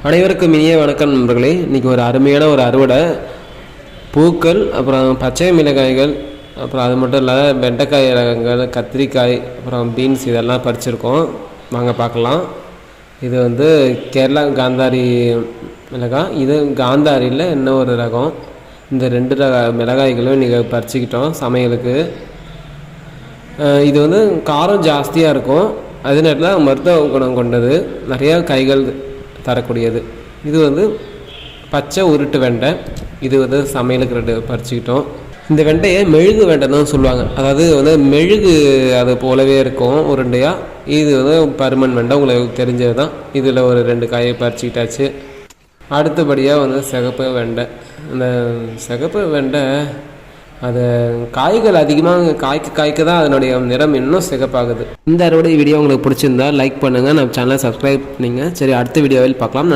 அனைவருக்கும் இனிய வணக்கம் நண்பர்களே. இன்றைக்கி ஒரு அருமையான ஒரு அறுவடை. பூக்கள், அப்புறம் பச்சை மிளகாய்கள், அப்புறம் அது மட்டும் இல்லை வெண்டைக்காய் ரகங்கள், கத்திரிக்காய், அப்புறம் பீன்ஸ் இதெல்லாம் பறிச்சிருக்கோம். வாங்க பார்க்கலாம். இது வந்து கேரளா காந்தாரி மிளகாய். இது காந்தாரியில் என்ன ஒரு ரகம். இந்த 2 ரக மிளகாய்களும் நீங்கள் பறிச்சிக்கிட்டோம் சமையலுக்கு. இது வந்து காரம் ஜாஸ்தியாக இருக்கும், அதே நேரத்தில் மருத்துவ குணம் கொண்டது, நிறையா காய்கள் தரக்கூடியது. இது வந்து பச்சை உருட்டு வெண்டை. இது வந்து சமையலுக்கு 2 பறிச்சுக்கிட்டோம். இந்த வெண்டையை மெழுகு வெண்டைன்னு சொல்லுவாங்க. அதாவது வந்து மெழுகு அது போலவே இருக்கும் உருண்டையாக. இது வந்து பருமன் வெண்டை, உங்களுக்கு தெரிஞ்சது தான். இதில் ஒரு 2 காயை பறிச்சுக்கிட்டாச்சு. அடுத்தபடியாக வந்து சிகப்பு வெண்டை. இந்த சிகப்பு வெண்டை அது காய்கள் அதிகமாக காய்க்க தான் அதனுடைய நிறம் இன்னும் சிகப்பாகுது. இந்த அறுவடை வீடியோ உங்களுக்கு பிடிச்சிருந்தா லைக் பண்ணுங்கள், நம்ம சேனலை சப்ஸ்கிரைப் பண்ணுங்கள். சரி, அடுத்த வீடியோவில் பார்க்கலாம். நன்றி.